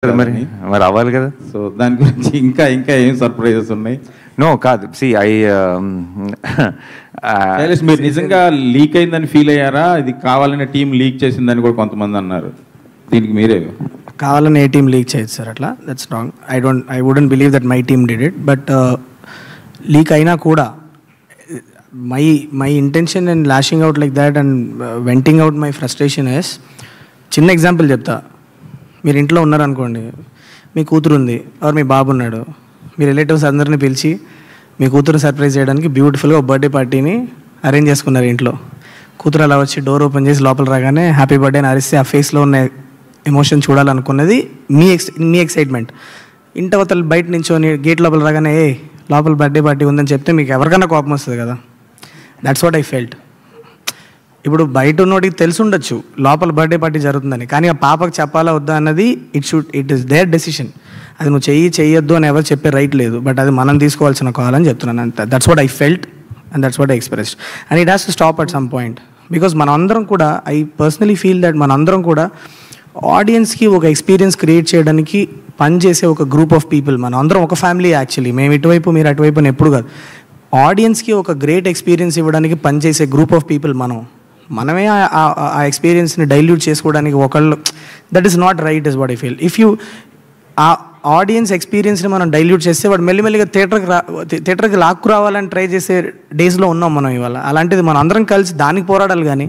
మరి మరి అవ్వాలి కదా. సో దాని గురించి ఇంకా ఇంకా ఏం సర్ప్రైజెస్ ఉన్నాయి? నో కాదు, మీరు నిజంగా లీక్ అయిందని ఫీల్ అయ్యారా? ఇది కావాలనే టీం లీక్ చేసిందని కూడా కొంతమంది అన్నారు. దీనికి మీరే కావాలని ఏ టీం లీక్ చేయదు సార్, అట్లా that's wrong. I wouldn't believe that my team did it. But leak అయినా కూడా my intention and lashing out like that and venting out my frustration is, చిన్న ఎగ్జాంపుల్ చెప్తా. మీరు ఇంట్లో ఉన్నారనుకోండి, మీ కూతురు ఉంది ఆర్ మీ బాబు ఉన్నాడు, మీ రిలేటివ్స్ అందరినీ పిలిచి మీ కూతురు సర్ప్రైజ్ చేయడానికి బ్యూటిఫుల్గా ఒక బర్త్డే పార్టీని అరేంజ్ చేసుకున్నారు ఇంట్లో. కూతురు అలా వచ్చి డోర్ ఓపెన్ చేసి లోపల రాగానే హ్యాపీ బర్త్డే అని అరిస్తే ఆ ఫేస్లో ఉన్న ఎమోషన్ చూడాలనుకున్నది మీ ఎక్సైట్మెంట్. ఇంటవతలు బయట నించోని గేట్ లోపల రాగానే లోపల బర్త్డే పార్టీ ఉందని చెప్తే మీకు ఎవరికైనా కోపం వస్తుంది కదా. That's what I felt. ఇప్పుడు బయట ఉన్నోడికి తెలిసి ఉండొచ్చు లోపల బర్త్డే పార్టీ జరుగుతుందని, కానీ ఆ పాపకు చెప్పాలా వద్దా అన్నది ఇట్ ఈస్ దేర్ డెసిషన్. అది నువ్వు చెయ్యొద్దు అని ఎవరు చెప్పే రైట్ లేదు, బట్ అది మనం తీసుకోవాల్సిన కాల్ అని చెప్తున్నాను అంతే. That's what I felt and that's what I expressed and it has to stop at some point. Because మనందరం కూడా, ఐ పర్సనలీ ఫీల్ దట్ మనందరం కూడా ఆడియన్స్కి ఒక ఎక్స్పీరియన్స్ క్రియేట్ చేయడానికి పనిచేసే ఒక గ్రూప్ ఆఫ్ పీపుల్. మనం అందరం ఒక ఫ్యామిలీ యాక్చువల్లీ. మేము ఇటువైపు మీరు అటువైపు అని ఎప్పుడు కాదు. ఆడియన్స్కి ఒక గ్రేట్ ఎక్స్పీరియన్స్ ఇవ్వడానికి పనిచేసే గ్రూప్ ఆఫ్ పీపుల్ మనమే ఆ ఎక్స్పీరియన్స్ని డైల్యూట్ చేసుకోవడానికి ఒకళ్ళు, that is not right is what I feel. If you ఆ ఆడియన్స్ ఎక్స్పీరియన్స్ని మనం డైల్యూట్ చేస్తే వాడు మెల్లిమెల్లిగా థియేటర్కి లాక్కు రావాలని ట్రై చేసే డేస్లో ఉన్నాం మనం ఇవాళ. అలాంటిది మనం అందరం కలిసి దానికి పోరాడాలి. కానీ